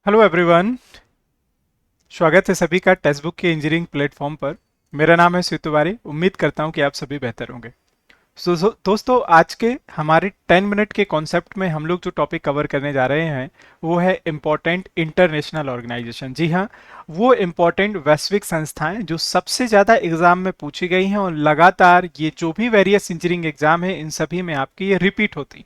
Hello everyone. स्वागत है सभी का टेक्स्ट बुक के इंजीनियरिंग प्लेटफॉर्म पर। मेरा नाम है श्वेत तिवारी। उम्मीद करता हूं कि आप सभी बेहतर होंगे। दोस्तों, आज के हमारे 10 मिनट के कॉन्सेप्ट में हम लोग जो टॉपिक कवर करने जा रहे हैं वो है इम्पोर्टेंट इंटरनेशनल ऑर्गेनाइजेशन। जी हाँ, वो इम्पोर्टेंट वैश्विक संस्थाएं जो सबसे ज़्यादा एग्जाम में पूछी गई हैं और लगातार ये जो भी वेरियस इंजीनियरिंग एग्जाम है इन सभी में आपकी ये रिपीट होती।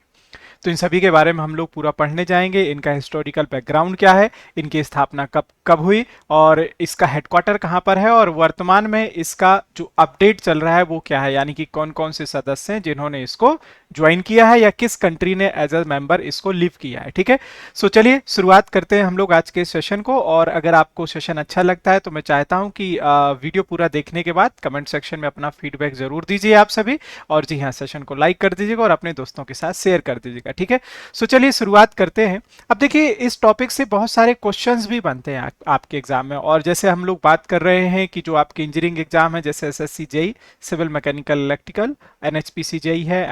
तो इन सभी के बारे में हम लोग पूरा पढ़ने जाएंगे। इनका हिस्टोरिकल बैकग्राउंड क्या है, इनकी स्थापना कब कब हुई और इसका हेडक्वार्टर कहाँ पर है और वर्तमान में इसका जो अपडेट चल रहा है वो क्या है, यानी कि कौन कौन से सदस्य हैं जिन्होंने इसको ज्वाइन किया है या किस कंट्री ने एज अ मेंबर इसको लीव किया है। ठीक है, सो चलिए शुरुआत करते हैं हम लोग आज के सेशन को। और अगर आपको सेशन अच्छा लगता है तो मैं चाहता हूं कि वीडियो पूरा देखने के बाद कमेंट सेक्शन में अपना फीडबैक जरूर दीजिए आप सभी। और जी हाँ, सेशन को लाइक कर दीजिएगा और अपने दोस्तों के साथ शेयर कर दीजिएगा। ठीक है, सो चलिए शुरुआत करते हैं। अब देखिए, इस टॉपिक से बहुत सारे क्वेश्चंस भी बनते हैं आपके एग्जाम में। और जैसे हम लोग बात कर रहे हैं कि जो आपके इंजीनियरिंग एग्जाम है जैसे SSC JE, civil mechanical electrical, NHPC JE है,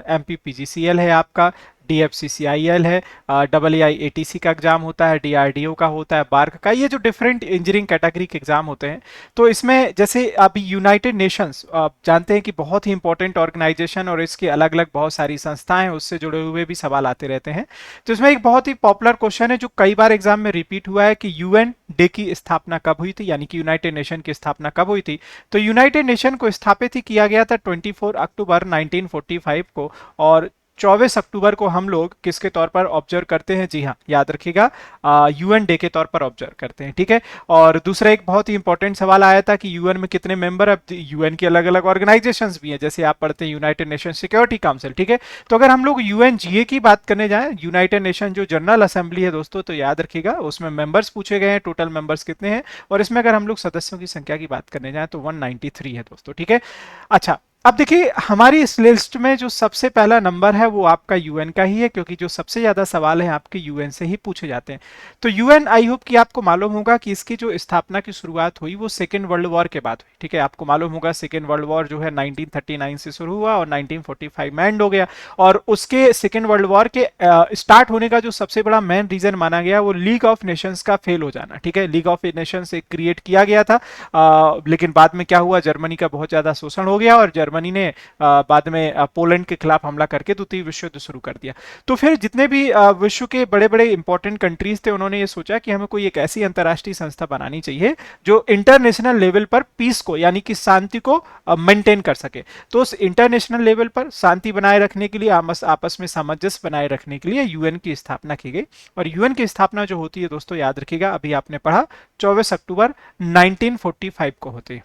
एमपीपीजीसीएल है आपका, डीएफसीसीआईएल है, डबल आई एटीसी का एग्जाम होता है, डीआरडीओ का होता है, बार्क का, ये जो डिफरेंट इंजीनियरिंग कैटेगरी के एग्जाम होते हैं। तो इसमें जैसे अभी यूनाइटेड नेशंस आप जानते हैं कि बहुत ही इंपॉर्टेंट ऑर्गेनाइजेशन और इसकी अलग अलग बहुत सारी संस्थाएं हैं, उससे जुड़े हुए भी सवाल आते रहते हैं। तो इसमें एक बहुत ही पॉपुलर क्वेश्चन है जो कई बार एग्जाम में रिपीट हुआ है कि यूएन डे की स्थापना कब हुई थी, यानी कि यूनाइटेड नेशन की स्थापना कब हुई थी। तो यूनाइटेड नेशन को स्थापित ही किया गया था 24 अक्टूबर 1945 को। और 24 अक्टूबर को हम लोग किसके तौर पर ऑब्जर्व करते हैं, जी हाँ याद रखिएगा, यूएन डे के तौर पर ऑब्जर्व करते हैं। ठीक है, और दूसरा एक बहुत ही इंपॉर्टेंट सवाल आया था कि यूएन में कितने मेंबर, अब यूएन की अलग अलग ऑर्गेनाइजेशंस भी हैं, जैसे आप पढ़ते हैं यूनाइटेड नेशन सिक्योरिटी काउंसिल। ठीक है, तो अगर हम लोग यूएनजीए की बात करने जाएं, यूनाइटेड नेशन जो जनरल असेंबली है दोस्तों, तो याद रखिएगा उसमें मेंबर्स पूछे गए हैं, टोटल मेंबर्स कितने हैं। और इसमें अगर हम लोग सदस्यों की संख्या की बात करने जाएं तो 193 है दोस्तों। ठीक है, अच्छा अब देखिए हमारी इस लिस्ट में जो सबसे पहला नंबर है वो आपका यूएन का ही है, क्योंकि जो सबसे ज्यादा सवाल है आपके यूएन से ही पूछे जाते हैं। तो यूएन, आई होप कि आपको मालूम होगा कि इसकी जो स्थापना की शुरुआत हुई वो सेकेंड वर्ल्ड वॉर के बाद हुई। ठीक है, आपको मालूम होगा सेकेंड वर्ल्ड वॉर जो है 1939 से शुरू हुआ और 1945 में एंड हो गया। और उसके सेकेंड वर्ल्ड वॉर के स्टार्ट होने का जो सबसे बड़ा मेन रीजन माना गया वो लीग ऑफ नेशंस का फेल हो जाना। ठीक है, लीग ऑफ नेशंस एक क्रिएट किया गया था, लेकिन बाद में क्या हुआ, जर्मनी का बहुत ज्यादा शोषण हो गया और जर्मनी ने बाद में पोलैंड के खिलाफ हमला करके द्वितीय विश्व युद्ध शुरू कर दिया। तो फिर जितने भी विश्व के बड़े बड़े इंपॉर्टेंट कंट्रीज थे उन्होंने ये सोचा कि हमें कोई एक ऐसी अंतर्राष्ट्रीय संस्था बनानी चाहिए जो इंटरनेशनल लेवल पर पीस को, यानी कि शांति को मेंटेन कर सके। तो उस इंटरनेशनल लेवल पर शांति बनाए रखने के लिए, आपस में सामंजस्य बनाए रखने के लिए यूएन की स्थापना की गई। और यूएन की स्थापना जो होती है दोस्तों, याद रखिएगा अभी आपने पढ़ा, 24 अक्टूबर 1945 को होती है।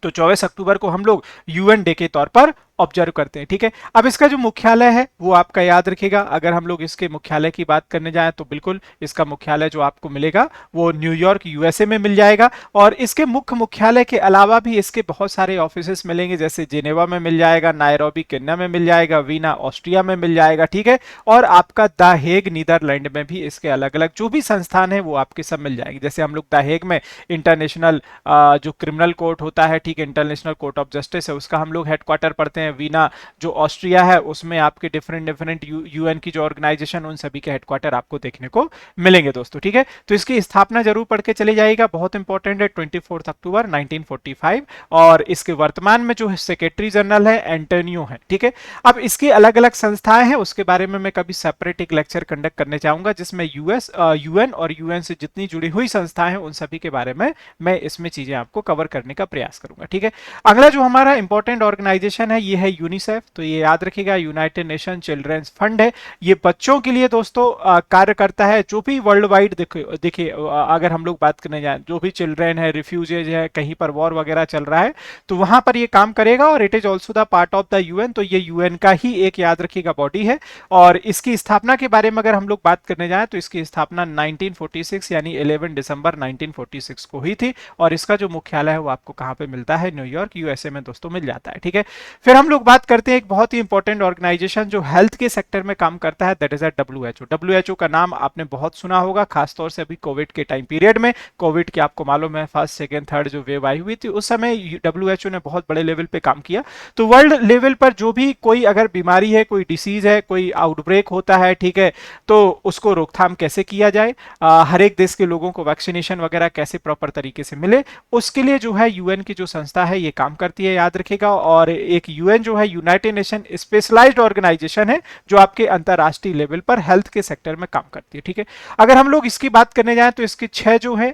तो 24 अक्टूबर को हम लोग यूएन डे के तौर पर ऑब्जर्व करते हैं। ठीक है, अब इसका जो मुख्यालय है वो आपका याद रखिएगा, अगर हम लोग इसके मुख्यालय की बात करने जाएं तो बिल्कुल इसका मुख्यालय जो आपको मिलेगा वो न्यूयॉर्क यूएसए में मिल जाएगा। और इसके मुख्य मुख्यालय के अलावा भी इसके बहुत सारे ऑफिसेस मिलेंगे, जैसे जेनेवा में मिल जाएगा, नायरोबी केन्या में मिल जाएगा, वीना ऑस्ट्रिया में मिल जाएगा। ठीक है, और आपका द हेग नीदरलैंड में भी इसके अलग अलग जो भी संस्थान है वो आपके सब मिल जाएंगे। जैसे हम लोग द हेग में इंटरनेशनल जो क्रिमिनल कोर्ट होता है, ठीक है, इंटरनेशनल कोर्ट ऑफ जस्टिस है, उसका हम लोग हेडक्वार्टर पढ़ते हैं। वीना जो ऑस्ट्रिया है उसमें आपके डिफरेंट डिफरेंट यूएन की जो ऑर्गेनाइजेशन उन सभी के हेडक्वार्टर आपको देखने को मिलेंगे दोस्तों। ठीक है, तो इसकी स्थापना जरूर पढ़ के चले जाइएगा, बहुत इंपॉर्टेंट है, 24 अक्टूबर 1945। और इसके वर्तमान में जो सेक्रेटरी जनरल है एंटोनियो है। ठीक है, अब इसकी अलग अलग संस्थाएं हैं, उसके बारे में मैं कभी सेपरेट एक लेक्चर कंडक्ट करने चाहूंगा जिसमें यूएन और यूएन से जितनी जुड़ी हुई संस्थाएं हैं उन सभी के बारे में मैं इसमें चीजें आपको कवर करने का प्रयास करूंगा। ठीक है, अगला जो हमारा इंपॉर्टेंट ऑर्गेनाइजेशन है ये है यूनिसेफ। तो ये याद रखिएगा, यूनाइटेड नेशन चिल्ड्रंस फंड है, ये बच्चों के लिए दोस्तों कार्य करता है। जो भी वर्ल्ड वाइड देखिए अगर हम लोग बात करने जाए, जो भी चिल्ड्रन है, रिफ्यूजेज है, कहीं पर वॉर वगैरह चल रहा है तो वहां पर ये काम करेगा। और it is also the part of the UN, तो ये यूएन का ही एक याद रखिएगा बॉडी है। और इसकी स्थापना के बारे में अगर हम लोग बात करने जाए तो इसकी स्थापना 1946 यानी 11 दिसंबर 1946 को हुई थी। और इसका जो मुख्यालय है वो आपको कहां पे मिलता है, न्यूयॉर्क यूएसए में दोस्तों मिल जाता है। ठीक है, फिर हम हम लोग बात करते हैं एक बहुत ही इंपॉर्टेंट ऑर्गेनाइजेशन जो हेल्थ के सेक्टर में काम करता है, that is a WHO. WHO का नाम आपने बहुत सुना होगा, खासतौर से अभी कोविड के टाइम पीरियड में। कोविड की आपको मालूम है फर्स्ट सेकेंड थर्ड जो वेव आई हुई थी उस समय डब्ल्यूएचओ ने बहुत बड़े लेवल पे काम किया। तो वर्ल्ड लेवल पर जो भी कोई अगर बीमारी है, कोई डिसीज है, कोई आउटब्रेक होता है, ठीक है, तो उसको रोकथाम कैसे किया जाए, हर एक देश के लोगों को वैक्सीनेशन वगैरह कैसे प्रॉपर तरीके से मिले, उसके लिए जो है यूएन की जो संस्था है ये काम करती है, याद रखेगा। और एक यूएन जो है यूनाइटेड नेशन स्पेशलाइज्ड ऑर्गेनाइजेशन है जो आपके अंतरराष्ट्रीय लेवल पर हेल्थ के सेक्टर में काम करती है, ठीक है। अगर हम लोग इसकी बात करने जाएं तो इसके 6 जो है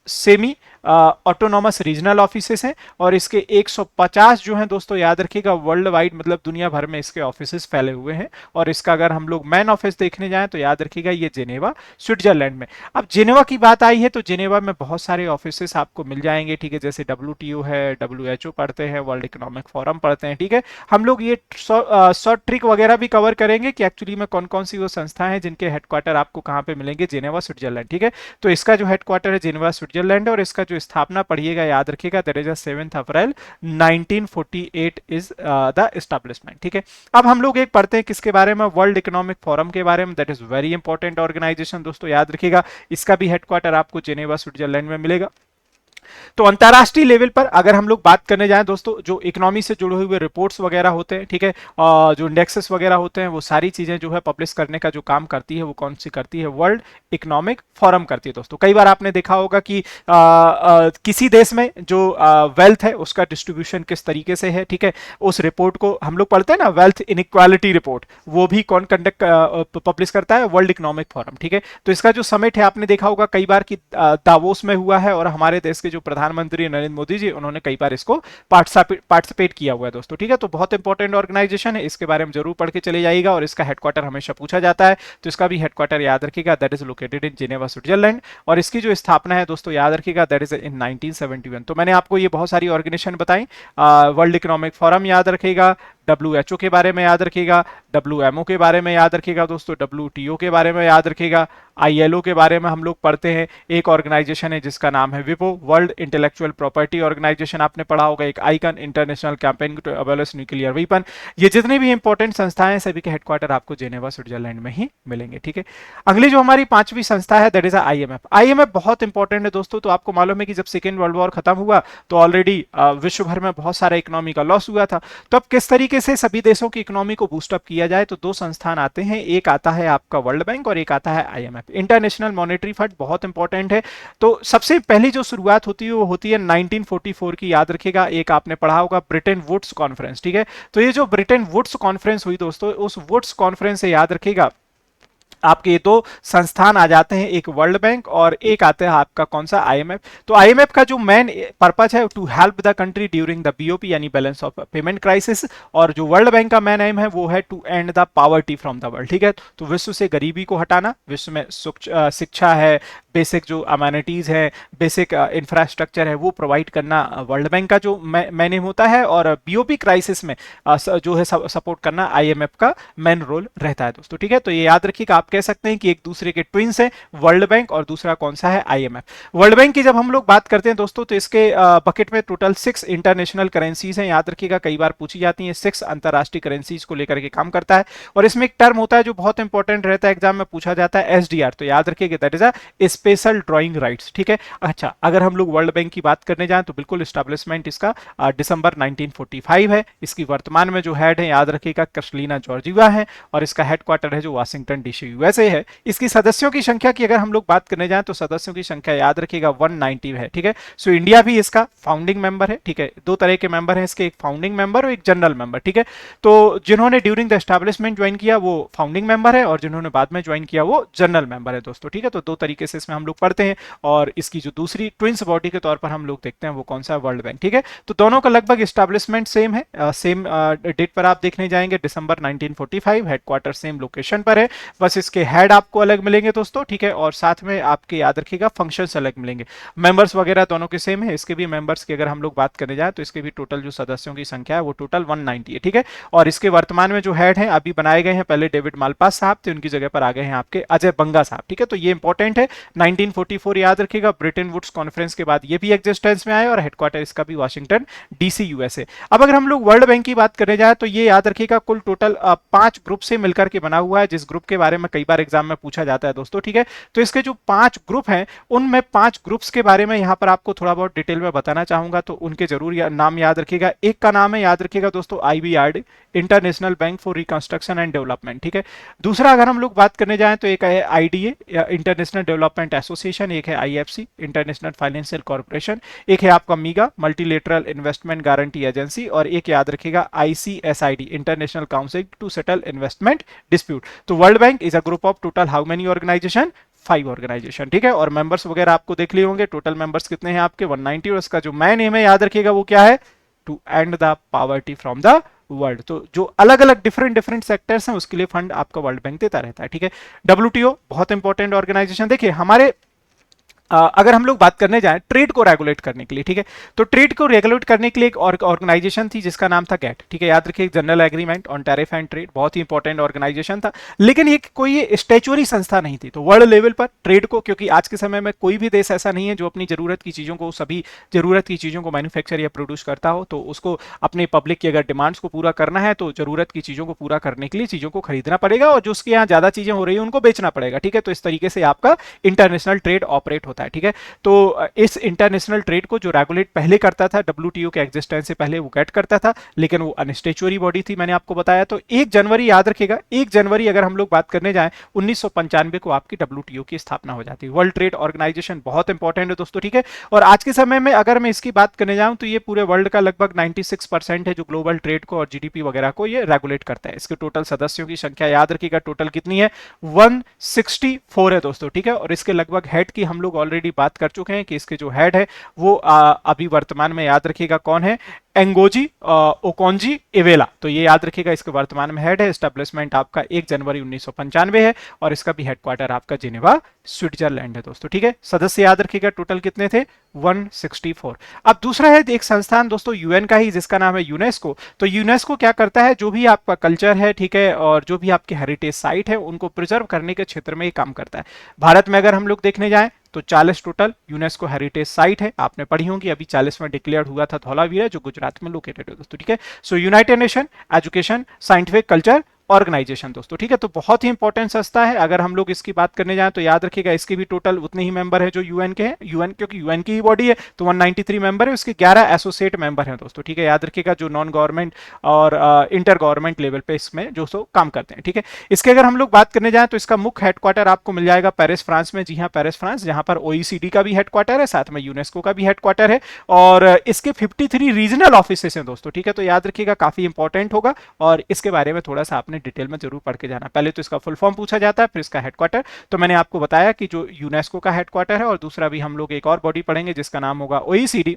सेमी ऑटोनॉमस रीजनल ऑफिसेस हैं और इसके 150 जो हैं दोस्तों, याद रखिएगा, वर्ल्ड वाइड मतलब दुनिया भर में इसके ऑफिसेस फैले हुए हैं। और इसका अगर हम लोग मेन ऑफिस देखने जाएं तो याद रखिएगा ये जेनेवा स्विट्जरलैंड में। अब जेनेवा की बात आई है तो जेनेवा में बहुत सारे ऑफिसेस आपको मिल जाएंगे, ठीक है, जैसे डब्ल्यूटीओ है, डब्ल्यूएचओ पढ़ते हैं, वर्ल्ड इकोनॉमिक फोरम पढ़ते हैं, ठीक है। हम लोग ये शॉर्ट ट्रिक वगैरह भी कवर करेंगे कि एक्चुअली में कौन कौन सी वो संस्थाएं हैं जिनके हेडक्वार्टर आपको कहाँ पे मिलेंगे, जेनेवा स्विट्जरलैंड, ठीक है। तो इसका जो हेडक्वार्टर है जेनेवा स्विट्जरलैंड है और इसका जो स्थापना पढ़िएगा, याद रखिएगा, that is 7 April 1948 is the establishment, ठीक है। अब हम लोग एक पढ़ते हैं किसके बारे में, वर्ल्ड इकोनॉमिक फोरम के बारे में, that is very important organisation दोस्तों, याद रखिएगा। इसका भी हेडक्वार्टर आपको जेनेवा स्विट्जरलैंड में मिलेगा। तो अंतरराष्ट्रीय लेवल पर अगर हम लोग बात करने जाएं दोस्तों, जो इकोनॉमी से जुड़े हुए रिपोर्ट्स वगैरह होते हैं, ठीक है, जो इंडेक्सेस वगैरह होते हैं, वो सारी चीजें जो है पब्लिश करने का जो काम करती है वो कौन सी करती है, वर्ल्ड इकोनॉमिक फोरम करती है दोस्तों। कई बार आपने देखा होगा कि किसी देश में जो वेल्थ है उसका डिस्ट्रीब्यूशन किस तरीके से है, ठीक है, उस रिपोर्ट को हम लोग पढ़ते हैं ना, वेल्थ इनइक्वालिटी रिपोर्ट, वो भी कौन कंडक्ट पब्लिश करता है, वर्ल्ड इकोनॉमिक फोरम, ठीक है। तो इसका जो समिट है आपने देखा होगा कई बार कि दावोस में हुआ है और हमारे देश के जो प्रधानमंत्री नरेंद्र मोदी जी उन्होंने कई बार इसको पार्टिसिपेट किया हुआ है दोस्तों, ठीक है। तो बहुत इंपॉर्टेंट ऑर्गेनाइजेशन है, इसके बारे में जरूर पढ़ के चले जाइएगा। और इसका हेडक्वार्टर हमेशा पूछा जाता है, तो इसका भी हेडक्वार्टर याद रखिएगा, that is located in Geneva Switzerland. और इसकी जो स्थापना है दोस्तों, याद रखिएगा, दैट इज इन 1971। तो मैंने आपको ये बहुत सारी ऑर्गेनाइजेशन बताई, वर्ल्ड इकोनॉमिक फोरम याद रखिएगा, डब्ल्यूएचओ के बारे में याद रखिएगा, डब्ल्यूएमओ के बारे में याद रखिएगा दोस्तों, डब्ल्यूटीओ के बारे में याद रखिएगा, आईएलओ के बारे में हम लोग पढ़ते हैं। एक ऑर्गेनाइजेशन है जिसका नाम है विपो, वर्ल्ड इंटेलेक्चुअल प्रॉपर्टी ऑर्गेनाइजेशन, आपने पढ़ा होगा। एक ICAN, international campaign to abolish nuclear weapon. ये जितनी भी इंपॉर्टेंट संस्थाएं हैं सभी के हेडक्वार्टर आपको जेनेवा स्विट्जरलैंड में ही मिलेंगे, ठीक है। अगली जो हमारी 5वीं संस्था है दैट इज आईएमएफ। आईएमएफ बहुत इंपॉर्टेंट है दोस्तों। तो आपको मालूम है कि जब सेकेंड वर्ल्ड वॉर खत्म हुआ तो ऑलरेडी विश्व भर में बहुत सारा इकोनॉमी का लॉस हुआ था। तो अब किस तरीके से सभी देशों की इकोनॉमी को बूस्टअप किया जाए, तो 2 संस्थान आते हैं, एक आता है आपका वर्ल्ड बैंक और एक आता है आईएमएफ, इंटरनेशनल मॉनेटरी फंड, बहुत इंपॉर्टेंट है। तो सबसे पहली जो शुरुआत होती है वो होती है 1944 की, याद रखिएगा। एक आपने पढ़ा होगा ब्रिटेन वुड्स कॉन्फ्रेंस, ठीक है। तो ये जो ब्रिटेन वुड्स कॉन्फ्रेंस हुई दोस्तों, उस वुड्स कॉन्फ्रेंस से याद रखिएगा आपके ये 2 संस्थान आ जाते हैं, एक वर्ल्ड बैंक और एक आता है आपका कौन सा, आईएमएफ। तो आईएमएफ का जो मेन पर्पज है to help the country during the BOP यानी बैलेंस ऑफ पेमेंट क्राइसिस, और जो वर्ल्ड बैंक का मेन एम है वो है to end the poverty from the world, ठीक है। तो विश्व से गरीबी को हटाना, विश्व में शिक्षा है, बेसिक जो अमेनिटीज है, बेसिक इंफ्रास्ट्रक्चर है वो प्रोवाइड करना वर्ल्ड बैंक का जो मेन एम होता है। और बीओपी क्राइसिस में जो है सपोर्ट करना आईएमएफ का मेन रोल रहता है दोस्तों, ठीक है। तो ये याद रखिएगा, आप कह सकते हैं कि एक दूसरे के ट्विंस हैं, वर्ल्ड बैंक और दूसरा कौन सा है, आईएमएफ। वर्ल्ड बैंक की जब हम लोग बात करते हैं दोस्तों तो इसके बकेट में टोटल 6 इंटरनेशनल करेंसीज हैं, याद रखिएगा, कई बार पूछी जाती हैं। 6 अंतरराष्ट्रीय करेंसीज को लेकर के काम करता है। और इसमें एक टर्म होता है जो बहुत इंपॉर्टेंट रहता है, एग्जाम में पूछा जाता है, एसडीआर। तो याद रखिएगा that is a special drawing rights, ठीक है। अच्छा, अगर हम लोग वर्ल्ड बैंक की बात करने जाएं तो बिल्कुल एस्टैब्लिशमेंट इसका दिसंबर 1945 है। इसकी वर्तमान में जो हेड है याद रखिएगा क्रिस्टलिना जॉर्जिवा है और इसका हेडक्वार्टर है जो वाशिंगटन डीसी यूएसए है। इसकी सदस्यों की संख्या की अगर हम लोग बात करने जाएं तो सदस्यों की संख्या याद रखिएगा 190 है, ठीक है। सो इंडिया भी इसका फाउंडिंग मेंबर है, ठीक है। 2 तरह के मेंबर हैं इसके, एक फाउंडिंग मेंबर और एक जनरल मेंबर, ठीक है। तो जिन्होंने ड्यूरिंग द एस्टैब्लिशमेंट ज्वाइन किया वो फाउंडिंग मेंबर है और जिन्होंने बाद में ज्वाइन किया वो जनरल मेंबर है दोस्तों, ठीक है। तो 2 तरीके से इसमें हम लोग पढ़ते हैं। और इसकी जो दूसरी ट्विंस बॉडी के तौर पर हम लोग देखते हैं वो कौन सा, वर्ल्ड बैंक, ठीक है। तो दोनों का लगभग एस्टैब्लिशमेंट सेम है, सेम डेट पर आप देखने जाएंगे, दिसंबर 1945, हेडक्वार्टर सेम लोकेशन पर है। बस इसके हेड आपको अलग मिलेंगे दोस्तों, ठीक है, और साथ में आपके याद रखिएगा फंक्शंस अलग मिलेंगे। मेंबर्स वगैरह दोनों के सेम है, इसके भी मेंबर्स की अगर हम लोग बात करने जाए तो इसके भी टोटल जो सदस्यों की संख्या है वो टोटल 190 है, ठीक है। और इसके वर्तमान में जो हेड हैं अभी बनाए गए हैं, पहले डेविड मालपास साहब थे, उनकी जगह पर आ गए हैं आपके अजय बंगा साहब, ठीक है। तो ये इंपॉर्टेंट है। 1944 याद रखिएगा, ब्रिटेन वुड्स कॉन्फ्रेंस के बाद ये भी एग्जिस्टेंस में आए और हेडक्वार्टर इसका भी वाशिंगटन डीसी यूएसए। अब अगर हम लोग वर्ल्ड बैंक की बात करने जाए तो ये याद रखिएगा कुल टोटल 5 ग्रुप से मिलकर के बना हुआ है, जिस ग्रुप के बारे में कई बार एग्जाम में पूछा जाता है दोस्तों, ठीक है। तो इसके जो 5 ग्रुप हैं उनमें 5 ग्रुप्स के बारे में यहां पर आपको थोड़ा बहुत डिटेल में बताना चाहूंगा, तो उनके जरूर नाम याद रखिएगा। एक का नाम है याद रखिएगा दोस्तों IBRD, international bank for reconstruction and development, ठीक है। दूसरा अगर हम लोग बात करने जाएं तो एक है IDA, इंटरनेशनल डेवलपमेंट एसोसिएशन, एक है IFC, इंटरनेशनल फाइनेंशियल कॉर्पोरेशन, एक है आपका MIGA, multilateral investment guarantee agency, और एक याद रखिएगा ICSID, international council to settle investment dispute. तो world bank is a group of total how many organization, 5 organization, ठीक है। और मेंबर्स वगैरह आपको देख लिए होंगे, टोटल मेंबर्स कितने हैं आपके 190, और उसका जो मेन एम है याद रखिएगा वो क्या है, to end the poverty from the world. तो जो अलग अलग डिफरेंट सेक्टर्स हैं उसके लिए फंड आपका वर्ल्ड बैंक देता रहता है, ठीक है। WTO बहुत इंपॉर्टेंट ऑर्गेनाइजेशन। देखिए हमारे अगर हम लोग बात करने जाएं ट्रेड को रेगुलेट करने के लिए, ठीक है, तो ट्रेड को रेगुलेट करने के लिए एक ऑर्गेनाइजेशन थी जिसका नाम था GATT, ठीक है, याद रखिए, general agreement on tariff and trade, बहुत ही इंपॉर्टेंट ऑर्गेनाइजेशन था। लेकिन ये कोई स्टैच्यूरी संस्था नहीं थी, तो वर्ल्ड लेवल पर ट्रेड को, क्योंकि आज के समय में कोई भी देश ऐसा नहीं है जो अपनी जरूरत की चीजों को, सभी जरूरत की चीजों को मैन्युफैक्चर या प्रोड्यूस करता हो, तो उसको अपने पब्लिक की अगर डिमांड्स को पूरा करना है तो जरूरत की चीजों को पूरा करने के लिए चीजों को खरीदना पड़ेगा, और जो उसके यहाँ ज्यादा चीजें हो रही है उनको बेचना पड़ेगा, ठीक है। तो इस तरीके से आपका इंटरनेशनल ट्रेड ऑपरेट होता है, ठीक है। तो इस इंटरनेशनल ट्रेड को जो रेगुलेट पहले करता था WTO के एग्जिस्टेंस से पहले वो GATT करता था, लेकिन वो अनस्टैच्यूरी बॉडी थी, मैंने आपको बताया। तो 1 जनवरी याद रखिएगा, 1 जनवरी अगर हम लोग बात करने जाएं 1995 को आपकी WTO की स्थापना हो जाती है। वर्ल्ड ट्रेड ऑर्गेनाइजेशन बहुत इंपॉर्टेंट है दोस्तों, ठीक है। और आज के समय में अगर मैं इसकी बात करने जाऊं तो ये पूरे वर्ल्ड का लगभग 96% है जो ग्लोबल ट्रेड को और GDP वगैरह को ये रेगुलेट करता है। इसके टोटल सदस्यों की संख्या याद रखिएगा टोटल कितनी है, 164 है दोस्तों, ठीक है। और इसके लगभग हेड की हम लोग ऑलरेडी बात कर चुके हैं कि इसके जो हेड है वो अभी वर्तमान में याद रखिएगा कौन है, एंगोजी ओकोंजी इवेला। तो ये याद रखिएगा इसके वर्तमान में हेड है। एस्टेब्लिशमेंट आपका 1 जनवरी 1995 है और इसका भी हेडक्वार्टर आपका जिनेवा स्विट्जरलैंड है दोस्तों, ठीक है। सदस्य याद रखिएगा टोटल कितने थे, 164। अब दूसरा है एक संस्थान दोस्तों यूएन का ही जिसका नाम है यूनेस्को। तो यूनेस्को क्या करता है, जो भी आपका कल्चर है, ठीक है, और जो भी आपके हेरिटेज साइट है उनको प्रिजर्व करने के क्षेत्र में ये काम करता है। भारत में अगर हम लोग देखने जाएं तो 40 टोटल यूनेस्को हेरिटेज साइट है, आपने पढ़ी होंगी। अभी 40वां डिक्लेयर हुआ था धौलावीरा जो गुजरात में लोकेटेड है दोस्तों, ठीक है। So united nation education scientific culture organization दोस्तों, ठीक है। तो बहुत ही इंपॉर्टेंट संस्था है। अगर हम लोग इसकी बात करने जाएं तो याद रखिएगा इसके भी टोटल उतने ही मेंबर है जो यूएन के हैं। यूएन क्योंकि यूएन की ही बॉडी है तो 193 मेंबर है, उसके 11 एसोसिएट मेंबर हैं दोस्तों, ठीक है। याद रखिएगा जो नॉन गवर्नमेंट और इंटर गवर्नमेंट लेवल पे इसमें जो सो काम करते हैं, ठीक है। इसके अगर हम लोग बात करने जाएं तो इसका मुख्य हेडक्वार्टर आपको मिल जाएगा पेरिस फ्रांस में। जी हाँ, पेरिस फ्रांस, जहां पर OECD का भी हेडक्वार्टर है, साथ में यूनेस्को का भी हेडक्वार्टर है, और इसके 53 रीजनल ऑफिसेस हैं दोस्तों, ठीक है। तो याद रखिएगा काफी इंपॉर्टेंट होगा और इसके बारे में थोड़ा सा आपने डिटेल में जरूर पढ़ के जाना। पहले तो इसका फुल फॉर्म पूछा जाता है, फिर इसका हेडक्वार्टर। तो मैंने आपको बताया कि जो यूनेस्को का हेडक्वार्टर है, और दूसरा भी हम लोग एक और बॉडी पढ़ेंगे जिसका नाम होगा OECD।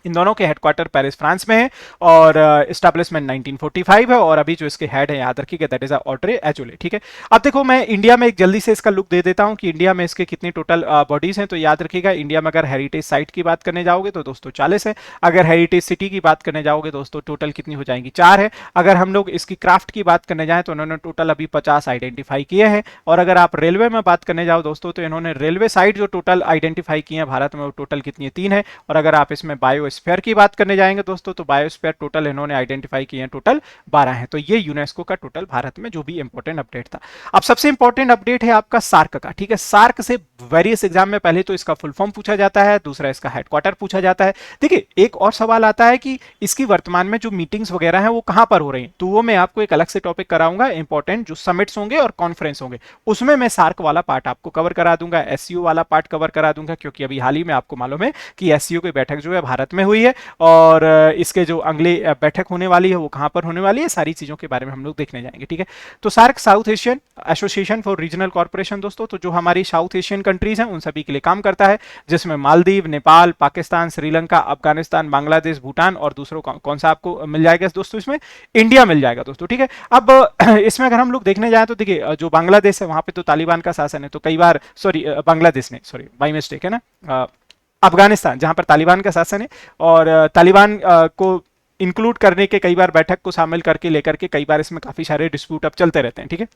इन दोनों के हेडक्वार्टर पेरिस फ्रांस में है और एस्टैब्लिशमेंट 1945 है, और अभी जो इसके हेड है याद रखिएगा दैट इज ऑड्रे एजोले, ठीक है। अब देखो मैं इंडिया में एक जल्दी से इसका लुक दे देता हूं कि इंडिया में इसके कितनी टोटल बॉडीज हैं। तो याद रखिएगा इंडिया में अगर हेरिटेज साइट की बात करने जाओगे तो दोस्तों 40 है। अगर हेरिटेज सिटी की बात करने जाओगे दोस्तों टोटल कितनी हो जाएंगी, 4 है। अगर हम लोग इसकी क्राफ्ट की बात करने जाए तो उन्होंने टोटल अभी 50 आइडेंटिफाई किए हैं। और अगर आप रेलवे में बात करने जाओ दोस्तों तो इन्होंने रेलवे साइट जो टोटल आइडेंटिफाई किए हैं भारत में वो टोटल कितनी है, 3 है। और अगर आप इसमें बायोस्फीयर की बात करने जाएंगे दोस्तों तो बायोस्फीयर टोटल इन्होंने आइडेंटिफाई किए हैं टोटल 12 हैं। तो ये यूनेस्को का टोटल भारत में जो भी इंपॉर्टेंट अपडेट था। अब सबसे इंपॉर्टेंट अपडेट है आपका सार्क का, ठीक है। सार्क से वेरियस एग्जाम में पहले तो इसका फुल फॉर्म पूछा जाता है, दूसरा इसका हेडक्वार्टर पूछा जाता है। देखिए एक और सवाल आता है कि इसकी वर्तमान में जो मीटिंग्स वगैरह हैं वो कहां पर हो रही हैं, तो वो मैं आपको एक अलग से टॉपिक कराऊंगा। इंपॉर्टेंट जो समिट्स होंगे और कॉन्फ्रेंस होंगे उसमें मैं सार्क वाला पार्ट आपको कवर करा दूंगा, SCO वाला पार्ट कवर करा दूंगा, क्योंकि अभी हाल ही में आपको मालूम है कि SCO की बैठक जो है भारत में हुई है, और इसके जो अगले बैठक होने वाली है वो कहाँ पर होने वाली है, सारी चीज़ों के बारे में हम लोग देखने जाएंगे। ठीक है, तो SAARC south asian association for regional corporation दोस्तों, तो जो हमारी साउथ एशियन कंट्रीज हैं उन सभी के लिए काम करता है, जिसमें मालदीव, नेपाल, पाकिस्तान, श्रीलंका, अफगानिस्तान, बांग्लादेश, भूटान और दूसरों कौन सा आपको मिल जाएगा दोस्तों, इसमें इंडिया मिल जाएगा दोस्तों। ठीक है, अब इसमें अगर हम लोग देखने जाएं तो देखिए जो बांग्लादेश है वहां पे तो तालिबान का शासन है, तो कई बार सॉरी बांग्लादेश नहीं, सॉरी बाई मिस्टेक है ना, अफगानिस्तान जहां पर तालिबान का शासन है, और तालिबान को इंक्लूड करने के कई बार बैठक को शामिल करके लेकर के कई बार इसमें काफी सारे डिस्प्यूट अब चलते रहते हैं। ठीक है,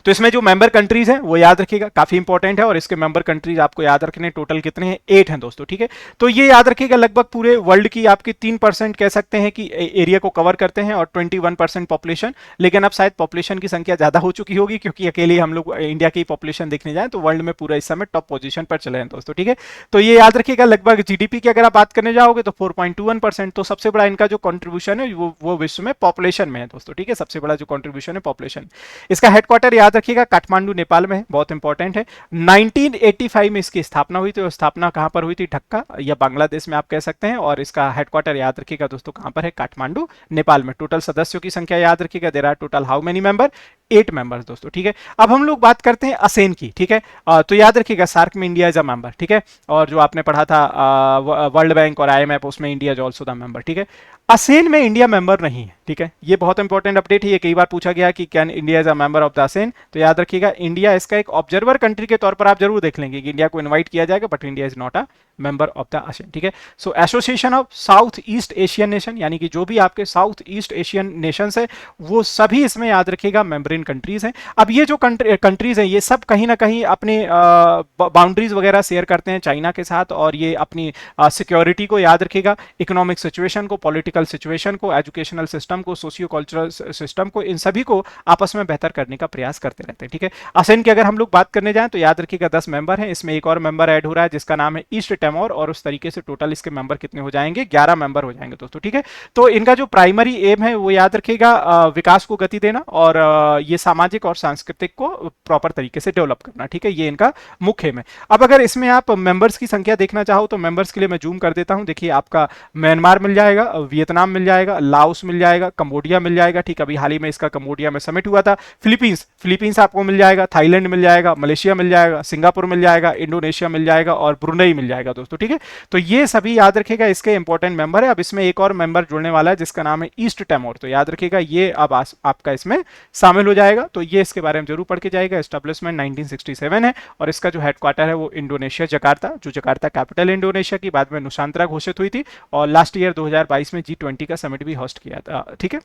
तो इसमें जो मेंबर कंट्रीज हैं वो याद रखिएगा, काफी इंपॉर्टेंट है, और इसके मेंबर कंट्रीज आपको याद रखने टोटल कितने हैं, 8 हैं दोस्तों। ठीक है, तो ये याद रखिएगा लगभग पूरे वर्ल्ड की आपकी 3% कह सकते हैं कि एरिया को कवर करते हैं, और 21% पॉपुलेशन, लेकिन अब शायद पॉपुलेशन की संख्या ज्यादा हो चुकी होगी, क्योंकि अकेले हम लोग इंडिया की पॉपुलेशन देखने जाए तो वर्ल्ड में पूरा इस समय टॉप पोजिशन पर चले हैं दोस्तों। ठीक है, तो ये याद रखिएगा लगभग जीडीपी की अगर आप बात करने जाओगे तो 4.21%, तो सबसे बड़ा इनका जो कॉन्ट्रीब्यूशन है वो विश्व में पॉपुलेशन में है दोस्तों। ठीक है, सबसे बड़ा जो कॉन्ट्रीब्यूशन है पॉपुलेशन। इसका हेडक्वार्टर याद रखिएगा काठमांडू नेपाल में है, बहुत इंपॉर्टेंट है। 1985 में इसकी स्थापना हुई थी, और स्थापना कहां पर हुई थी, ढक्का या बांग्लादेश में आप कह सकते हैं, और इसका हेडक्वार्टर याद रखिएगा दोस्तों कहां पर है, काठमांडू नेपाल में। टोटल सदस्यों की संख्या याद रखिएगा, there are total how many member, 8 members दोस्तों। ठीक है, अब हम लोग बात करते हैं असेन की। ठीक है, तो याद रखिएगा सार्क में इंडिया इज अ मेंबर। ठीक है, और जो आपने पढ़ा था वर्ल्ड बैंक और आईएमएफ, उसमें India is also the member. ठीक है, असेन में इंडिया मेंबर नहीं है। ठीक है, ये बहुत इंपॉर्टेंट अपडेट है, ये कई बार पूछा गया कि can India is a member of the असेन, तो याद रखिएगा इंडिया इसका एक ऑब्जर्वर कंट्री के तौर पर आप जरूर देख लेंगे कि इंडिया को इनवाइट किया जाएगा, but India is not a member of the ASEAN. ठीक है, so association of south east Asian nation, यानी कि जो भी आपके साउथ ईस्ट एशियन नेशंस है वो सभी इसमें याद रखिएगा मेंबरिन कंट्रीज हैं। अब ये जो कंट्रीज हैं ये सब कहीं ना कहीं अपने बाउंड्रीज वगैरह शेयर करते हैं चाइना के साथ, और ये अपनी सिक्योरिटी को याद रखिएगा, इकोनॉमिक सिचुएशन को, पॉलिटिकल सिचुएशन को, एजुकेशनल सिस्टम को, सोशियो कल्चरल सिस्टम को, इन सभी को आपस में बेहतर करने का प्रयास करते रहते हैं। ठीक है, असेन की अगर हम लोग बात करने जाएं तो याद रखिएगा 10 मेंबर हैं, इसमें एक और मेंबर ऐड हो रहा है जिसका नाम है ईस्ट टिमोर, और उस तरीके से टोटल इसके मेंबर कितने हो जाएंगे, 11 मेंबर हो जाएंगे दोस्तों। ठीक है, तो इनका जो प्राइमरी एम है वो याद रखिएगा विकास को गति देना, और ये सामाजिक और सांस्कृतिक को प्रॉपर तरीके से डेवलप करना। ठीक है, ये इनका मुख्य एम है। अब अगर इसमें आप मेंबर्स की संख्या देखना चाहो तो मेंबर्स के लिए मैं जूम कर देता हूं, देखिए आपका म्यांमार मिल जाएगा, वियतनाम मिल जाएगा, लाओस मिल जाएगा, कंबोडिया मिल जाएगा। ठीक, अभी हाल ही में इसका कंबोडिया में समिट हुआ था। फिलीपींस आपको मिल जाएगा, थाईलैंड मिल जाएगा, मलेशिया मिल जाएगा, सिंगापुर मिल जाएगा, इंडोनेशिया मिल जाएगा, और ब्रुनई मिल जाएगा दोस्तों। ठीक है, तो ये सभी याद रखिएगा इसके इंपॉर्टेंट मेंबर है। अब इसमें एक और मेंबर जुड़ने वाला है जिसका नाम है ईस्ट टिमोर, तो याद रखिएगा ये अब आपका इसमें शामिल हो जाएगा, तो ये इसके बारे में जरूर पढ़ के जाएगा। एस्टेब्लिशमेंट 1967 है, और इसका जो हेडक्वार्टर है वो इंडोनेशिया जकार्ता, जो जकार्ता कैपिटल इंडोनेशिया की, बाद में नुसांतरा घोषित हुई थी, और लास्ट ईयर 2022 में G20 का समिट भी होस्ट किया था। ठीक है,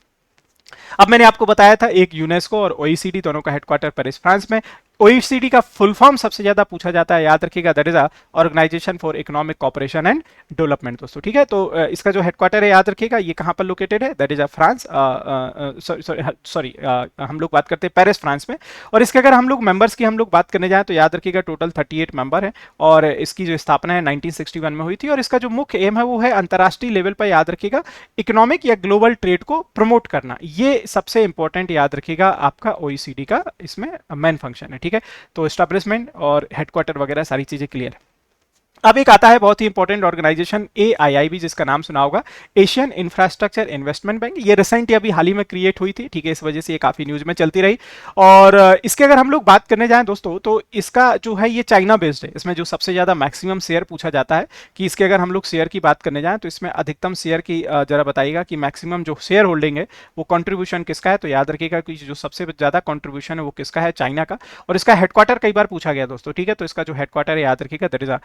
अब मैंने आपको बताया था एक यूनेस्को और ओईसीडी दोनों का हेडक्वार्टर पेरिस फ्रांस में। ओईसीडी का फुल फॉर्म सबसे ज्यादा पूछा जाता है, याद रखिएगा, that is organisation for economic cooperation and development दोस्तों। ठीक है, तो इसका जो हेडक्वार्टर है याद रखिएगा ये कहां पर लोकेटेड है, दैट इज फ्रांस, सॉरी हम लोग बात करते हैं पेरिस फ्रांस में। और इसके अगर हम लोग मेंबर्स की हम लोग बात करने जाएं तो याद रखिएगा टोटल 38 मेंबर है, और इसकी जो स्थापना है 1961 में हुई थी, और इसका जो मुख्य एम है वो है अंतर्राष्ट्रीय लेवल पर याद रखिएगा इकोनॉमिक या ग्लोबल ट्रेड को प्रमोट करना। ये सबसे इंपॉर्टेंट याद रखिएगा आपका ओईसीडी का इसमें मेन फंक्शन है। ठीक है, तो एस्टैब्लिशमेंट और हेडक्वार्टर वगैरह सारी चीजें क्लियर है। अब एक आता है बहुत ही इंपॉर्टेंट ऑर्गेनाइजेशन AIIB, जिसका नाम सुना होगा, एशियन इंफ्रास्ट्रक्चर इन्वेस्टमेंट बैंक। ये रिसेंट अभी हाल ही में क्रिएट हुई थी। ठीक है, इस वजह से ये काफी न्यूज में चलती रही। और इसके अगर हम लोग बात करने जाएं दोस्तों तो इसका जो है ये चाइना बेस्ड है। इसमें जो सबसे ज्यादा मैक्सिमम शेयर पूछा जाता है कि इसके अगर हम लोग शेयर की बात करने जाएं तो इसमें अधिकतम शेयर की जरा बताइएगा कि मैक्सिमम जो शेयर होल्डिंग है वो कंट्रीब्यूशन किसका है, तो याद रखिएगा कि जो सबसे ज्यादा कंट्रीब्यूशन है वो किसका है, चाइना का। और इसका हेडक्वार्टर कई बार पूछा गया दोस्तों। ठीक है, तो इसका जो हेडक्वार्टर है याद रखिएगा दैट इज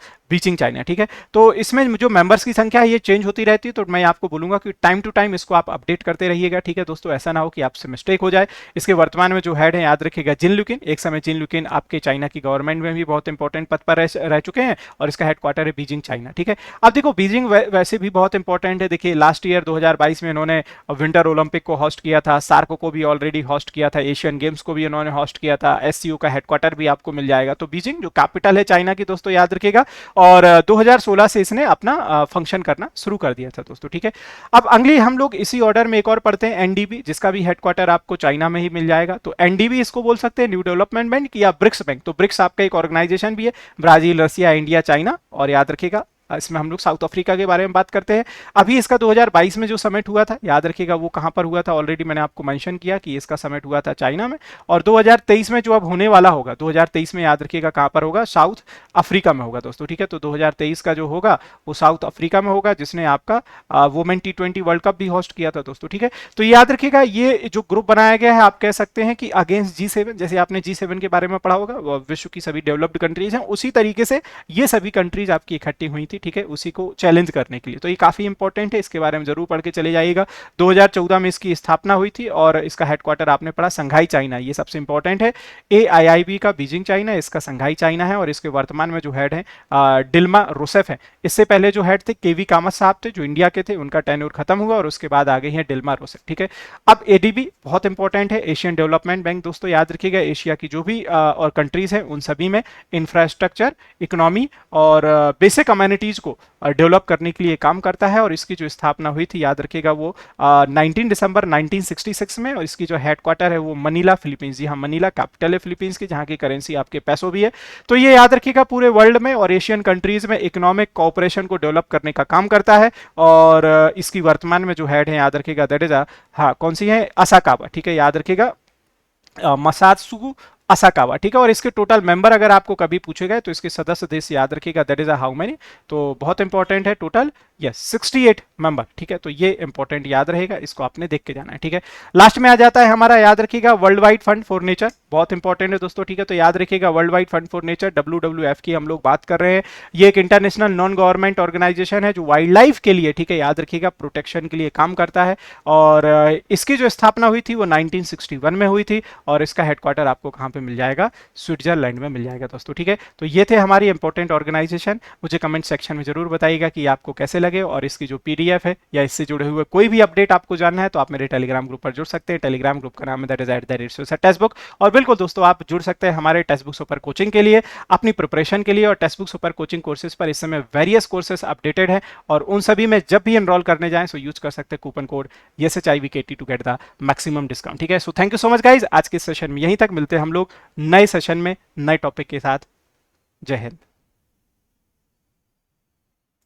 चाइना। ठीक है, तो इसमें जो मेंबर्स की संख्या है ये चेंज होती रहती है, तो मैं आपको बोलूंगा कि टाइम टू टाइम इसको आप अपडेट करते रहिएगा। ठीक है दोस्तों, ऐसा ना हो कि आपसे मिस्टेक हो जाए। इसके वर्तमान में जो हेड है याद रखिएगा जिन लुकिन, एक समय जिन लुकिन आपके चाइना की गवर्नमेंट में भी बहुत इंपॉर्टेंट पद पर रह चुके हैं, और इसका हेडक्वार्टर है बीजिंग चाइना। ठीक है, अब देखो बीजिंग वैसे भी बहुत इंपॉर्टेंट है। देखिए लास्ट ईयर 2022 में इन्होंने विंटर ओलंपिक को होस्ट किया था, सार्क को भी ऑलरेडी होस्ट किया था, एशियन गेम्स को भी इन्होंने होस्ट किया था, SCO का हेडक्वार्टर भी आपको मिल जाएगा। तो बीजिंग जो कैपिटल है चाइना की दोस्तों याद रखिएगा, और 2016 से इसने अपना फंक्शन करना शुरू कर दिया था दोस्तों। ठीक है, अब अगली हम लोग इसी ऑर्डर में एक और पढ़ते हैं NDB, जिसका भी हेडक्वार्टर आपको चाइना में ही मिल जाएगा। तो NDB इसको बोल सकते हैं न्यू डेवलपमेंट बैंक या ब्रिक्स बैंक। तो ब्रिक्स आपका एक ऑर्गेनाइजेशन भी है, ब्राजील, रसिया, इंडिया, चाइना, और याद रखिएगा इसमें हम लोग साउथ अफ्रीका के बारे में बात करते हैं। अभी इसका 2022 में जो समिट हुआ था, याद रखिएगा वो कहाँ पर हुआ था, ऑलरेडी मैंने आपको मेंशन किया कि इसका समिट हुआ था चाइना में। और 2023 में जो अब होने वाला होगा, 2023 में याद रखिएगा कहाँ पर होगा, साउथ अफ्रीका में होगा दोस्तों, ठीक है। तो 2023 का जो होगा वो साउथ अफ्रीका में होगा, जिसने आपका वुमेन T20 वर्ल्ड कप भी होस्ट किया था दोस्तों, ठीक है। तो याद रखिएगा ये जो ग्रुप बनाया गया है, आप कह सकते हैं कि अगेंस्ट G7, जैसे आपने G7 के बारे में पढ़ा होगा, विश्व की सभी डेवलप्ड कंट्रीज हैं, उसी तरीके से ये सभी कंट्रीज आपकी इकट्ठी हुई थी, ठीक है, उसी को चैलेंज करने के लिए। तो ये काफी इंपॉर्टेंट है, इसके बारे में जरूर पढ़ के चले जाइएगा। 2014 में इसकी स्थापना हुई थी और इसका हेडक्वार्टर आपने पढ़ा संघाई चाइना, ये सबसे इंपॉर्टेंट है। AIIB का बीजिंग चाइना, इसका संघाई चाइना है, और इसके वर्तमान में जो हेड है डिल्मा रोसेफ है। इससे पहले जो हेड थे KV कामत साहब थे, जो इंडिया के थे, उनका टेन्योर खत्म हुआ और उसके बाद आ गई है डिल्मा रोसेफ, ठीक है। अब ADB बहुत इंपॉर्टेंट है, एशियन डेवलपमेंट बैंक दोस्तों, याद रखिएगा एशिया की जो भी और कंट्रीज हैं उन सभी में इंफ्रास्ट्रक्चर, इकोनॉमी और बेसिक कम्युनिटीज को डेवलप करने के लिए काम करता है। और इसकी जो स्थापना हुई थी, याद रखिएगा वो 19 दिसंबर 1966 में, और इसकी जो हेडक्वार्टर है वो मनीला फिलीपींस, जी हाँ मनीला कैपिटल है फिलीपींस की, जहाँ की करेंसी आपके पैसों भी है। तो ये याद रखिएगा पूरे वर्ल्ड में और एशियन कंट्रीज में इकोनॉमिक कोऑपरेशन को डेवलप करने का काम करता है। और इसकी वर्तमान में जो हेड है, याद रखिएगा दैट इज हाँ कौन सी है, असाकावा, ठीक है, याद रखिएगा मसात्सु असाकावा, ठीक है। और इसके टोटल मेंबर अगर आपको कभी पूछे गए तो इसके सदस्य देश याद रखिएगा दैट इज हाउ मेनी, तो बहुत इंपॉर्टेंट है, टोटल यस 68 मेंबर, ठीक है। तो ये इंपॉर्टेंट याद रहेगा, इसको आपने देख के जाना है, ठीक है। लास्ट में आ जाता है हमारा, याद रखिएगा world wide fund for nature, बहुत इंपॉर्टेंट है दोस्तों, ठीक है। तो याद रखिएगा world wide fund for nature, WWF की हम लोग बात कर रहे हैं। ये एक इंटरनेशनल नॉन गवर्नमेंट ऑर्गेनाइजेशन है जो वाइल्ड लाइफ के लिए, ठीक है, याद रखिएगा प्रोटेक्शन के लिए काम करता है। और इसकी जो स्थापना हुई थी वो 1961 में हुई थी, और इसका हेडक्वार्टर आपको कहाँ पे मिल जाएगा, स्विट्जरलैंड में मिल जाएगा दोस्तों, ठीक है। तो ये थे हमारी इंपॉर्टेंट ऑर्गेनाइजेशन। मुझे कमेंट सेक्शन में जरूर बताइएगा कि आपको कैसे लगे, और इसकी जो PDF है या इससे जुड़े हुए कोई भी अपडेट आपको जानना है तो आप मेरे टेलीग्राम ग्रुप पर जुड़ सकते हैं। टेलीग्राम ग्रुप का नाम है दैट इज @टेक्स्टबुक। और बिल्कुल दोस्तों आप जुड़ सकते हैं हमारे टेक्स्टबुक सुपर कोचिंग के लिए, अपनी प्रिपरेशन के लिए। और टेक्स्टबुक सुपर कोचिंग कोर्सेज पर इस समय वेरियस कोर्सेज अपडेटेड है, और उन सभी में जब भी एनरोल करने जाएं सो यूज कर सकते हैं coupon code SHIVKT to get the maximum discount, ठीक है। So thank you so much guys, आज के सेशन में यहीं तक, मिलते हैं हम लोग नए सेशन में नए टॉपिक के साथ। जय हिंद।